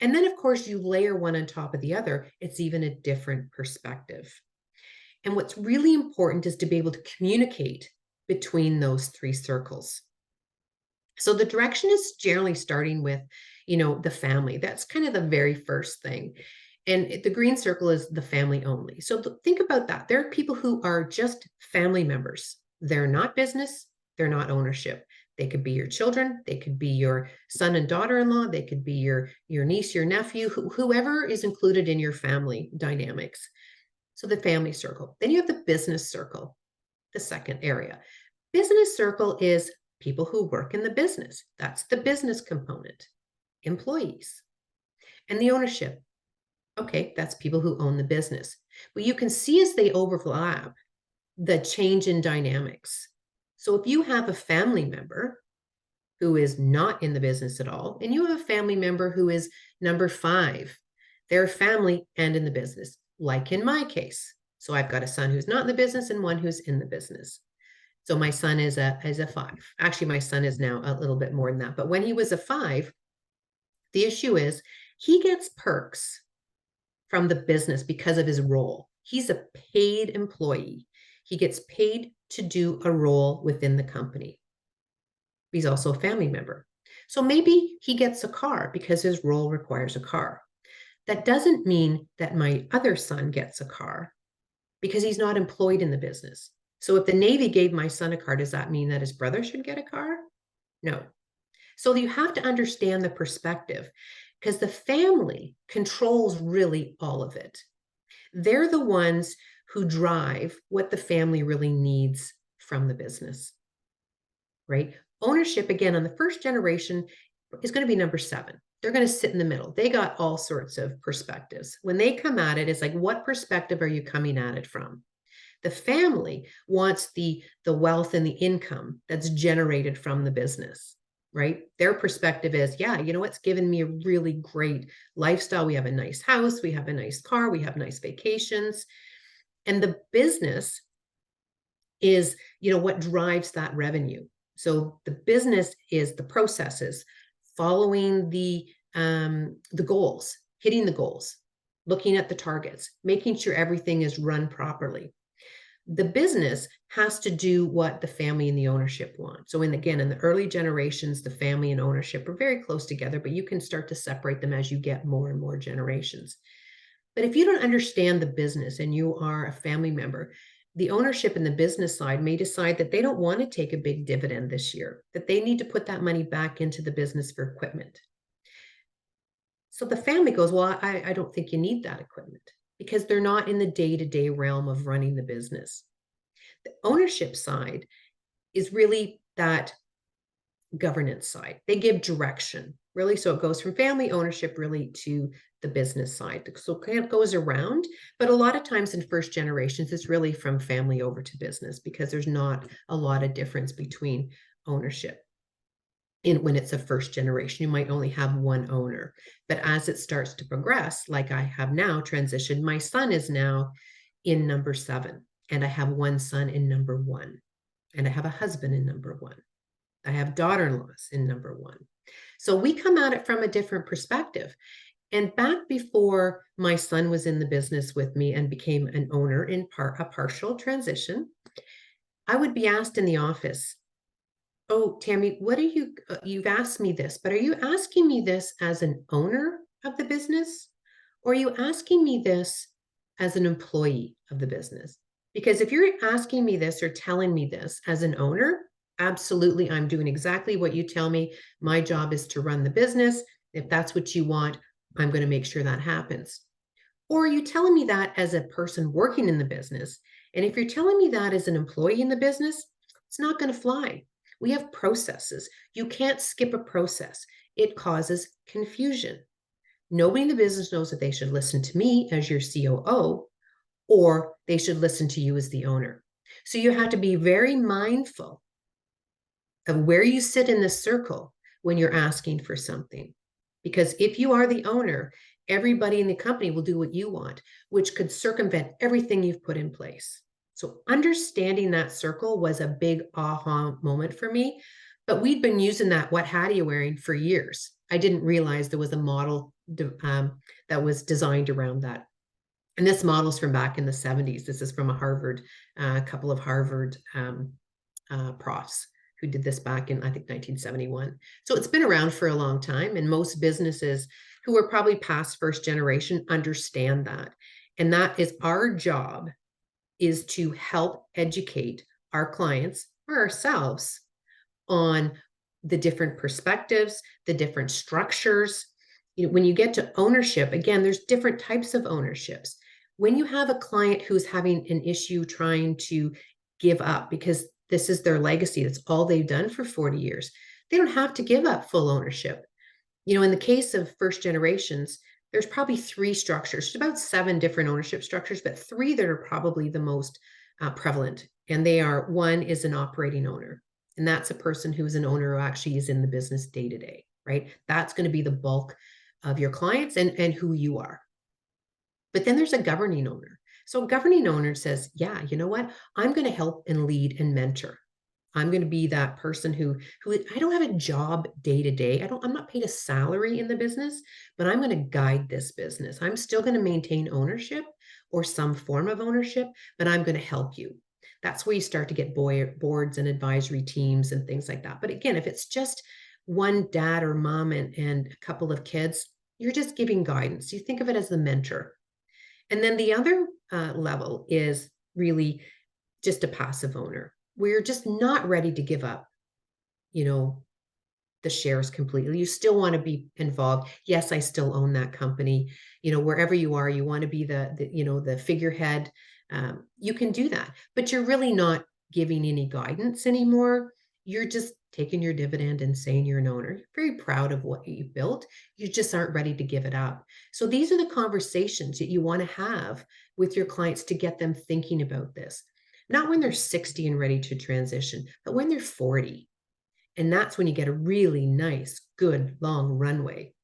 and then of course you layer one on top of the other, it's even a different perspective. And what's really important is to be able to communicate between those 3 circles. So the direction is generally starting with, the family. That's kind of the very first thing. And the green circle is the family only. So think about that. There are people who are just family members. They're not business. They're not ownership. They could be your children. They could be your son and daughter-in-law. They could be your niece, your nephew, whoever is included in your family dynamics. So the family circle. Then you have the business circle, the second area. Business circle is people who work in the business. That's the business component. Employees. And the ownership. Okay, that's people who own the business. But you can see as they overlap the change in dynamics. So if you have a family member who is not in the business at all, and you have a family member who is number 5, they're family and in the business, like in my case. So I've got a son who's not in the business and one who's in the business. So my son is a 5. Actually, my son is now a little bit more than that. But when he was a 5, the issue is he gets perks from the business because of his role. He's a paid employee. He gets paid to do a role within the company. He's also a family member. So maybe he gets a car because his role requires a car. That doesn't mean that my other son gets a car because he's not employed in the business. So if the Navy gave my son a car, does that mean that his brother should get a car? No. So you have to understand the perspective because the family controls really all of it. They're the ones who drive what the family really needs from the business, right? Ownership, again, on the first generation is going to be number 7. They're going to sit in the middle. They got all sorts of perspectives. When they come at it, it's like, what perspective are you coming at it from? The family wants the wealth and the income that's generated from the business, right? Their perspective is, yeah, you know what's given me a really great lifestyle. We have a nice house, we have a nice car, we have nice vacations. And the business is, what drives that revenue. So the business is the processes, following the goals, hitting the goals, looking at the targets, making sure everything is run properly. The business has to do what the family and the ownership want. So in the early generations, the family and ownership are very close together, but you can start to separate them as you get more and more generations. But if you don't understand the business and you are a family member, the ownership in the business side may decide that they don't want to take a big dividend this year, that they need to put that money back into the business for equipment. So the family goes, well, I don't think you need that equipment because they're not in the day-to-day realm of running the business. The ownership side is really that governance side. They give direction, really. So it goes from family ownership really to the business side. So it kind of goes around, but a lot of times in first generations, it's really from family over to business because there's not a lot of difference between ownership. When it's a first generation, you might only have one owner. But as it starts to progress, like I have now transitioned, my son is now in number 7, and I have one son in number 1, and I have a husband in number 1. I have daughter-in-laws in number 1. So we come at it from a different perspective. And back before my son was in the business with me and became an owner in a partial transition, I would be asked in the office, oh, Tammy, what are you've asked me this, but are you asking me this as an owner of the business? Or are you asking me this as an employee of the business? Because if you're asking me this or telling me this as an owner, absolutely, I'm doing exactly what you tell me. My job is to run the business. If that's what you want, I'm going to make sure that happens. Or are you telling me that as a person working in the business? And if you're telling me that as an employee in the business, it's not going to fly. We have processes. You can't skip a process. It causes confusion. Nobody in the business knows that they should listen to me as your COO, or they should listen to you as the owner. So you have to be very mindful of where you sit in the circle when you're asking for something. Because if you are the owner, everybody in the company will do what you want, which could circumvent everything you've put in place. So understanding that circle was a big aha moment for me, but we'd been using that "what hat are you wearing" for years. I didn't realize there was a model that was designed around that. And this model's from back in the 70s. This is from a couple of Harvard profs who did this back in, I think, 1971. So it's been around for a long time, and most businesses who are probably past first generation understand that. And that is our job, is to help educate our clients or ourselves on the different perspectives, the different structures. When you get to ownership, again, there's different types of ownerships. When you have a client who's having an issue trying to give up because this is their legacy, that's all they've done for 40 years, they don't have to give up full ownership. In the case of first generations, there's probably 3 structures. There's about 7 different ownership structures, but 3 that are probably the most prevalent. And they are, one is an operating owner. And that's a person who is an owner who actually is in the business day to day, right? That's going to be the bulk of your clients and who you are. But then there's a governing owner. So a governing owner says, yeah, you know what? I'm going to help and lead and mentor. I'm going to be that person who I don't have a job day to day. I'm not paid a salary in the business, but I'm going to guide this business. I'm still going to maintain ownership or some form of ownership, but I'm going to help you. That's where you start to get boards and advisory teams and things like that. But again, if it's just one dad or mom and a couple of kids, you're just giving guidance. You think of it as the mentor. And then the other level is really just a passive owner, where you're just not ready to give up, you know, the shares completely. You still want to be involved. Yes, I still own that company. You know, wherever you are, you want to be the figurehead. You can do that, but you're really not giving any guidance anymore. You're just taking your dividend and saying you're an owner. You're very proud of what you built. You just aren't ready to give it up. So these are the conversations that you want to have with your clients to get them thinking about this. Not when they're 60 and ready to transition, but when they're 40. And that's when you get a really nice, good, long runway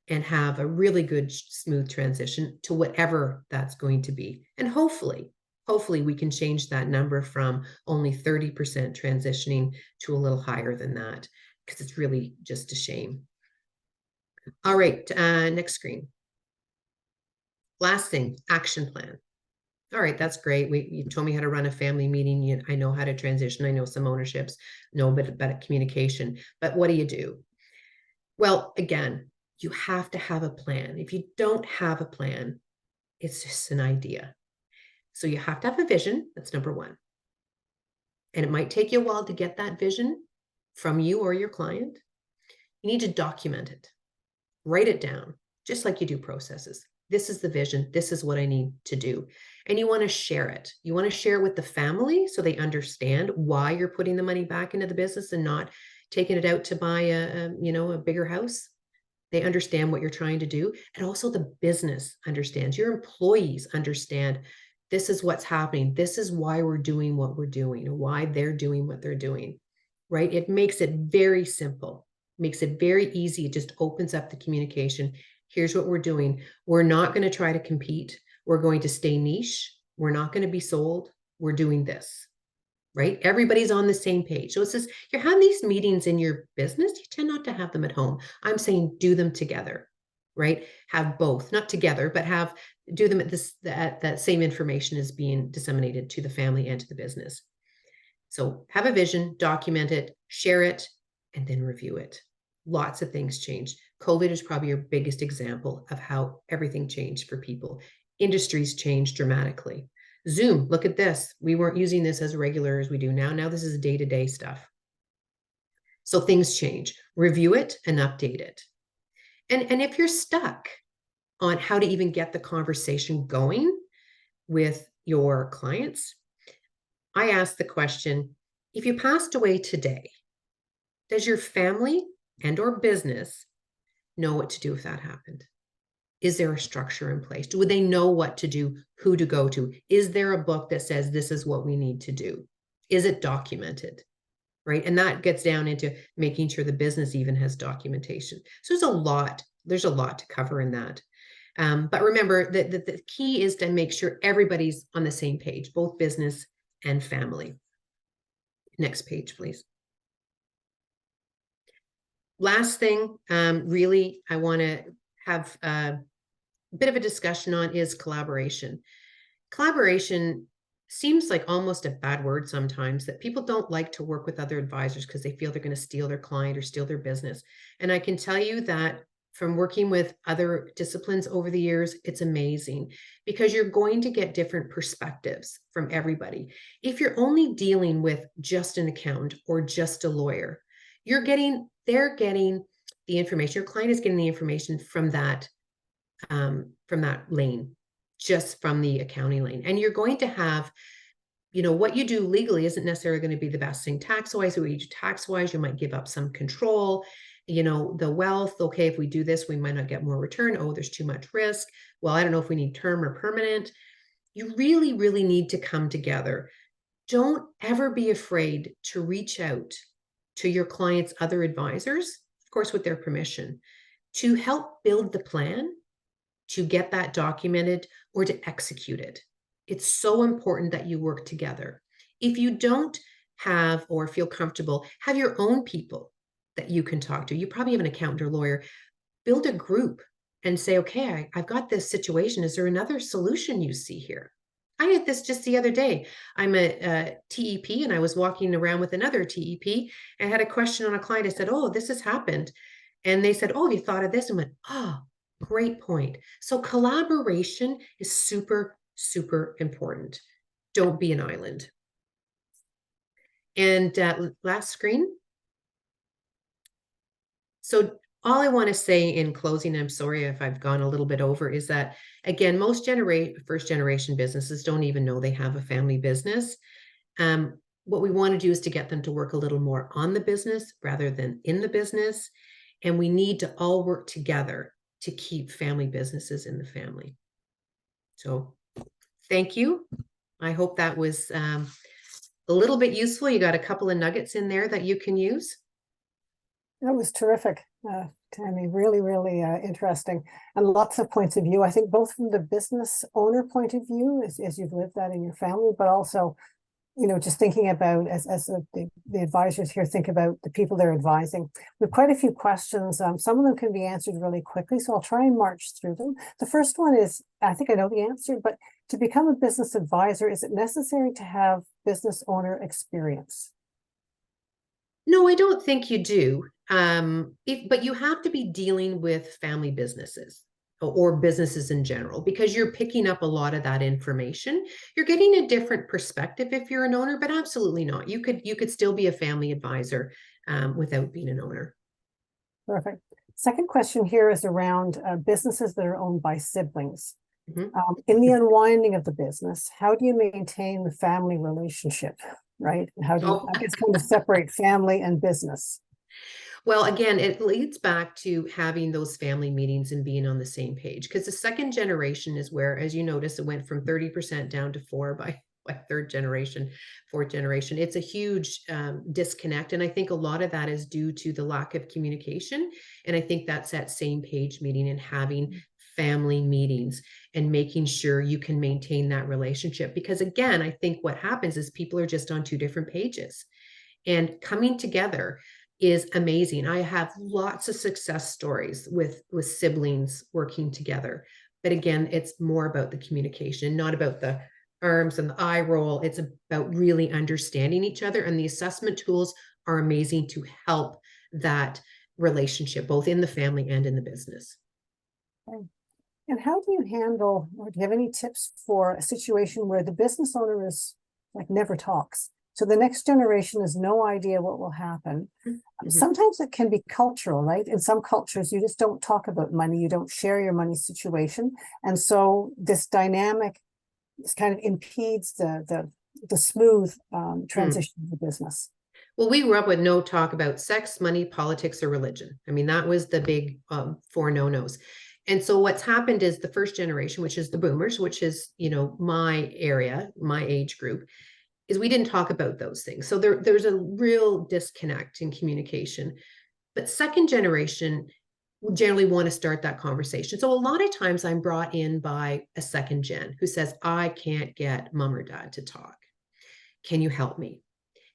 and have a really good, smooth transition to whatever that's going to be. And hopefully we can change that number from only 30% transitioning to a little higher than that, because it's really just a shame. All right, next screen. Last thing, action plan. All right, that's great. You told me how to run a family meeting. I know how to transition. I know some ownerships, know about communication. But what do you do? Well, again, you have to have a plan. If you don't have a plan, it's just an idea. So you have to have a vision. That's number one. And it might take you a while to get that vision from you or your client. You need to document it, write it down, just like you do processes. This is the vision. This is what I need to do. And you want to share it. You want to share it with the family so they understand why you're putting the money back into the business and not taking it out to buy a bigger house. They understand what you're trying to do. And also the business understands. Your employees understand this is what's happening. This is why we're doing what we're doing, or why they're doing what they're doing, right? It makes it very simple, makes it very easy. It just opens up the communication. Here's what we're doing. We're not going to try to compete. We're going to stay niche. We're not going to be sold. We're doing this, right? Everybody's on the same page. So it's just, you have these meetings in your business, you tend not to have them at home. I'm saying do them together, right? Have both, not together, but do them at that same information is being disseminated to the family and to the business. So have a vision, document it, share it, and then review it. Lots of things change. COVID is probably your biggest example of how everything changed for people. Industries changed dramatically. Zoom, look at this. We weren't using this as regular as we do now. Now this is day-to-day stuff. So things change. Review it and update it. And if you're stuck on how to even get the conversation going with your clients, I ask the question, if you passed away today, does your family and or business know what to do if that happened? Is there a structure in place? Do they know what to do, who to go to? Is there a book that says this is what we need to do? Is it documented? Right? And that gets down into making sure the business even has documentation. So there's a lot to cover in that. But remember that the key is to make sure everybody's on the same page, both business and family. Next page, please. Last thing, really, I want to have a bit of a discussion on is collaboration. Collaboration seems like almost a bad word sometimes, that people don't like to work with other advisors because they feel they're going to steal their client or steal their business. And I can tell you that from working with other disciplines over the years, it's amazing because you're going to get different perspectives from everybody. If you're only dealing with just an accountant or just a lawyer, they're getting the information. Your client is getting the information from that lane, just from the accounting lane. And you're going to have, what you do legally isn't necessarily going to be the best thing tax-wise. So what you do tax-wise, you might give up some control, the wealth. Okay, if we do this, we might not get more return. Oh, there's too much risk. Well, I don't know if we need term or permanent. You really, really need to come together. Don't ever be afraid to reach out to your clients' other advisors, of course, with their permission, to help build the plan, to get that documented, or to execute it. It's so important that you work together. If you don't have or feel comfortable, have your own people that you can talk to. You probably have an accountant or lawyer. Build a group and say, okay, I've got this situation. Is there another solution you see here? I had this just the other day. I'm a TEP and I was walking around with another TEP and had a question on a client. I said, oh, this has happened. And they said, oh, have you thought of this? And went, oh, great point. So collaboration is super, super important. Don't be an island. And last screen. So all I want to say in closing, I'm sorry if I've gone a little bit over, is that again, most first generation businesses don't even know they have a family business. What we want to do is to get them to work a little more on the business rather than in the business. And we need to all work together to keep family businesses in the family. So thank you. I hope that was a little bit useful. You got a couple of nuggets in there that you can use. That was terrific, Tammy. Really, really interesting, and lots of points of view. I think both from the business owner point of view, as you've lived that in your family, but also, just thinking about as the advisors here think about the people they're advising. We have quite a few questions. Some of them can be answered really quickly, so I'll try and march through them. The first one is, I think I know the answer, but to become a business advisor, is it necessary to have business owner experience? No, I don't think you do. But you have to be dealing with family businesses or businesses in general, because you're picking up a lot of that information. You're getting a different perspective if you're an owner, but absolutely not. You could still be a family advisor without being an owner. Perfect. Second question here is around businesses that are owned by siblings. Mhm. In the unwinding of the business, how do you maintain the family relationship, right? And how do you, Oh. I guess, kind of separate family and business? Well, again, it leads back to having those family meetings and being on the same page, because the second generation is where, as you notice, it went from 30% down to 4 by third generation, fourth generation. It's a huge disconnect. And I think a lot of that is due to the lack of communication. And I think that's that same page meeting and having family meetings and making sure you can maintain that relationship. Because again, I think what happens is people are just on two different pages, and coming together is amazing. I have lots of success stories with siblings working together. But again, it's more about the communication, not about the arms and the eye roll. It's about really understanding each other. And the assessment tools are amazing to help that relationship, both in the family and in the business. Okay. And how do you handle, or do you have any tips for a situation where the business owner is like never talks? So the next generation has no idea what will happen. Mhm. Sometimes it can be cultural, right? In some cultures, you just don't talk about money. You don't share your money situation. And so this dynamic kind of impedes the smooth transition of the business. Well, we grew up with no talk about sex, money, politics, or religion. I mean, that was the big 4 no-nos. And so what's happened is the first generation, which is the boomers, which is, my area, my age group, is we didn't talk about those things. So there's a real disconnect in communication. But second generation generally want to start that conversation. So a lot of times I'm brought in by a second gen who says, I can't get mom or dad to talk. Can you help me?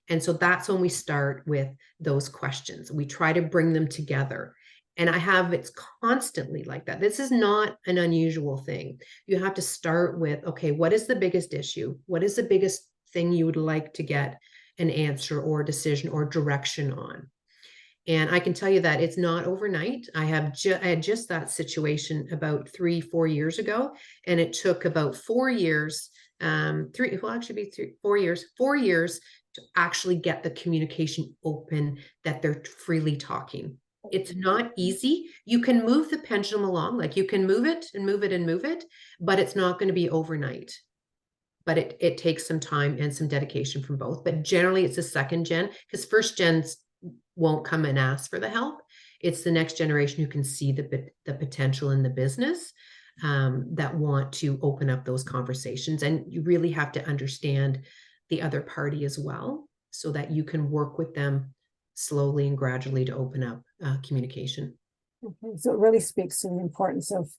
And so that's when we start with those questions. We try to bring them together. And it's constantly like that. This is not an unusual thing. You have to start with, okay, what is the biggest issue? What is the biggest thing you would like to get an answer or decision or direction on? And I can tell you that it's not overnight. I had just that situation about 3-4 years ago, and it took about 4 years, 4 years, 4 years to actually get the communication open that they're freely talking. It's not easy. You can move the pendulum along, like you can move it and move it and move it, but it's not going to be overnight. But it takes some time and some dedication from both. But generally, it's the second gen, because first gens won't come and ask for the help. It's the next generation who can see the potential in the business that want to open up those conversations. And you really have to understand the other party as well, so that you can work with them slowly and gradually to open up communication. Okay. So it really speaks to the importance of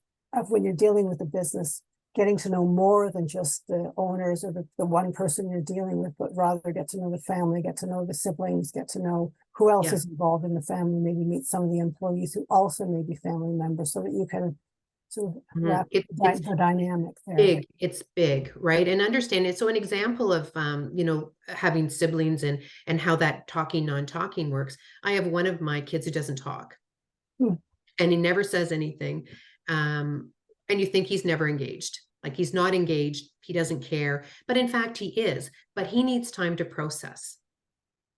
when you're dealing with a business, getting to know more than just the owners or the one person you're dealing with, but rather get to know the family, get to know the siblings, get to know who else is involved in the family, maybe meet some of the employees who also may be family members, so that you can So Mhm. that It's the dynamic there. big. It's big, right? And understand it. So an example of, having siblings and how that talking, non-talking works. I have one of my kids who doesn't talk Hmm. and he never says anything. And you think he's never engaged. Like he's not engaged. He doesn't care. But in fact, he is. But he needs time to process.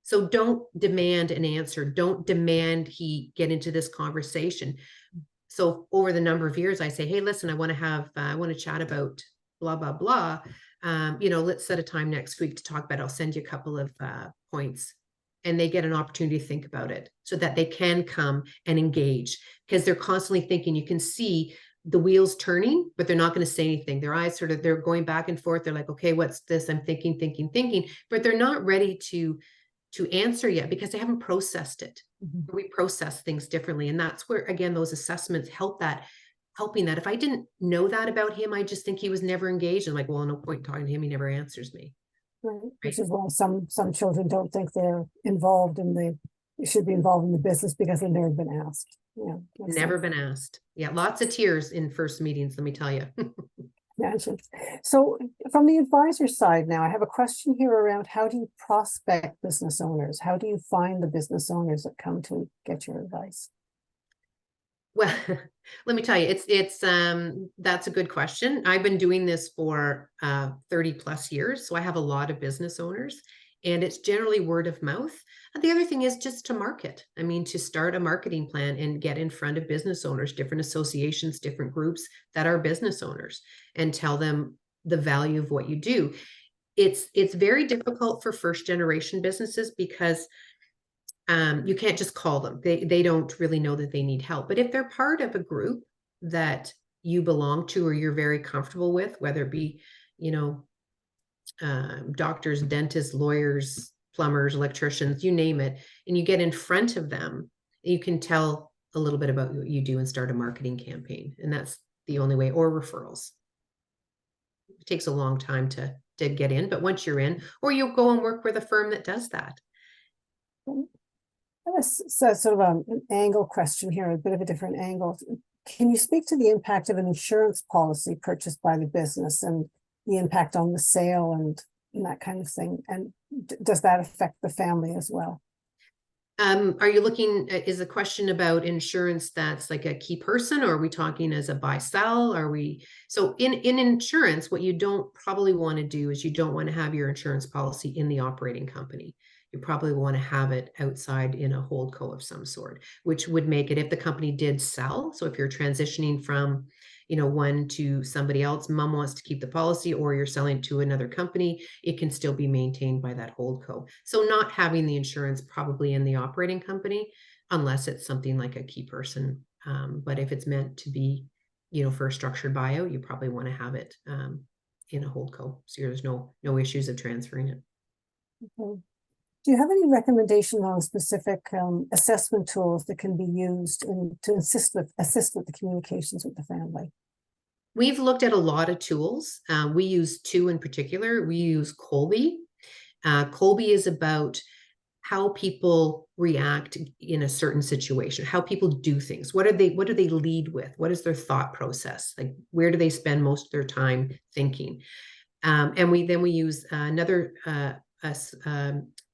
So don't demand an answer. Don't demand he get into this conversation. So over the number of years, I say, hey, listen, I want to chat about blah, blah, blah. Let's set a time next week to talk about it. I'll send you a couple of points and they get an opportunity to think about it so that they can come and engage because they're constantly thinking. You can see the wheels turning, but they're not going to say anything. Their eyes they're going back and forth. They're like, okay, what's this? I'm thinking, but they're not ready to answer yet because they haven't processed it. Mhm. We process things differently. And that's where, again, those assessments helping that. If I didn't know that about him, I just think he was never engaged. I'm like, well, no point talking to him. He never answers me. Right. Which Right. is why some children don't think they're involved in they should be involved in the business because they've never been asked. Yeah, makes Never sense. been asked. Yeah. Lots of tears in first meetings. Let me tell you. Imagine. So from the advisor side now, I have a question here around how do you prospect business owners? How do you find the business owners that come to get your advice? Well, let me tell you, that's a good question. I've been doing this for 30 plus years, so I have a lot of business owners, and it's generally word of mouth. And the other thing is just to market. I mean, to start a marketing plan and get in front of business owners, different associations, different groups that are business owners, and tell them the value of what you do. It's very difficult for first generation businesses because you can't just call them. They don't really know that they need help. But if they're part of a group that you belong to or you're very comfortable with, whether it be, you know, doctors, dentists, lawyers, plumbers, electricians, you name it, and you get in front of them, you can tell a little bit about what you do and start a marketing campaign. And that's the only way, or referrals. It takes a long time to get in, but once you're in, or you'll go and work with a firm that does that. So sort of an angle question here, a bit of a different angle. Can you speak to the impact of an insurance policy purchased by the business and the impact on the sale and that kind of thing? And does that affect the family as well? Are you looking, is the question about insurance that's like a key person, or are we talking as a buy sell? So in insurance, what you don't probably want to do is you don't want to have your insurance policy in the operating company. You probably want to have it outside in a holdco of some sort, which would make it if the company did sell. So if you're transitioning from, one to somebody else, mom wants to keep the policy, or you're selling to another company, it can still be maintained by that holdco. So not having the insurance probably in the operating company, unless it's something like a key person. But if it's meant to be, for a structured buyout, you probably want to have it in a holdco. So there's no issues of transferring it. Okay. Do you have any recommendation on specific assessment tools that can be used to assist with the communications with the family? We've looked at a lot of tools. We use two in particular. We use Kolbe. Kolbe is about how people react in a certain situation, how people do things. What do they lead with? What is their thought process? Like, where do they spend most of their time thinking? And we use another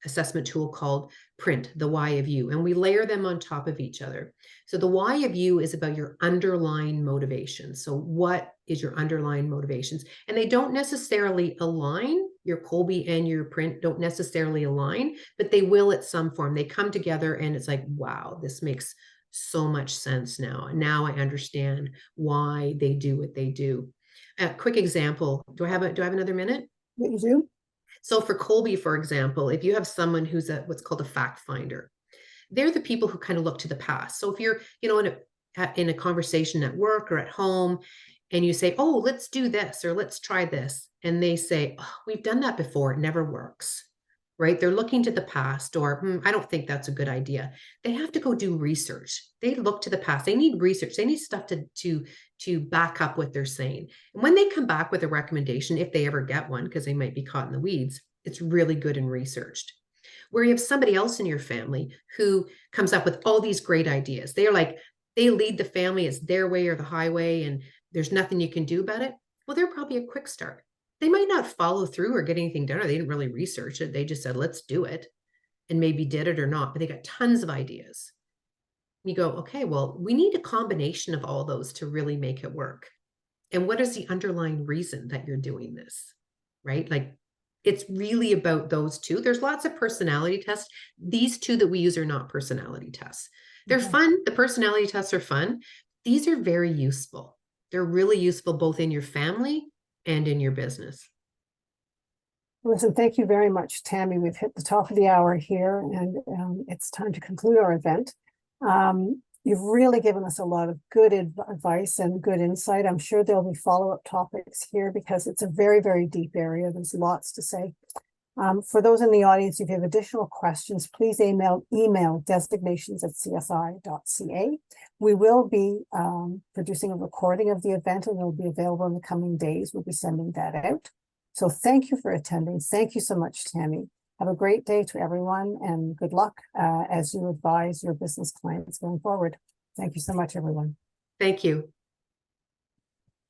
assessment tool called Print, the why of you, and we layer them on top of each other. So the why of you is about your underlying motivations. So what is your underlying motivations? And they don't necessarily align. Your Kolbe and your Print don't necessarily align, but they will at some form. They come together and it's like, wow, this makes so much sense now. Now I understand why they do what they do. A quick example. Do I have another minute? What you do? So for Kolbe, for example, if you have someone who's what's called a fact finder, they're the people who kind of look to the past. So if you're, in a conversation at work or at home, and you say, "Oh, let's do this," or "Let's try this," and they say, "Oh, we've done that before. It never works." Right? They're looking to the past, or I don't think that's a good idea. They have to go do research. They look to the past. They need research. They need stuff to back up what they're saying. And when they come back with a recommendation, if they ever get one, because they might be caught in the weeds, it's really good and researched. Where you have somebody else in your family who comes up with all these great ideas. They're like, They lead the family, it's their way or the highway, and there's nothing you can do about it. Well, they're probably a quick start. They might not follow through or get anything done, or they didn't really research it. They just said, let's do it, and maybe did it or not, but they got tons of ideas. You go, okay, well, we need a combination of all those to really make it work. And what is the underlying reason that you're doing this? Right? Like, it's really about those two. There's lots of personality tests. These two that we use are not personality tests. They're Okay. fun. The personality tests are fun. These are very useful. They're really useful both in your family and in your business. Listen, thank you very much, Tammy. We've hit the top of the hour here, and it's time to conclude our event. You've really given us a lot of good advice and good insight. I'm sure there'll be follow-up topics here because it's a very, very deep area. There's lots to say. For those in the audience, if you have additional questions, please email designations@csi.ca. We will be producing a recording of the event, and it will be available in the coming days. We'll be sending that out. So thank you for attending. Thank you so much, Tammy. Have a great day to everyone, and good luck as you advise your business clients going forward. Thank you so much, everyone. Thank you.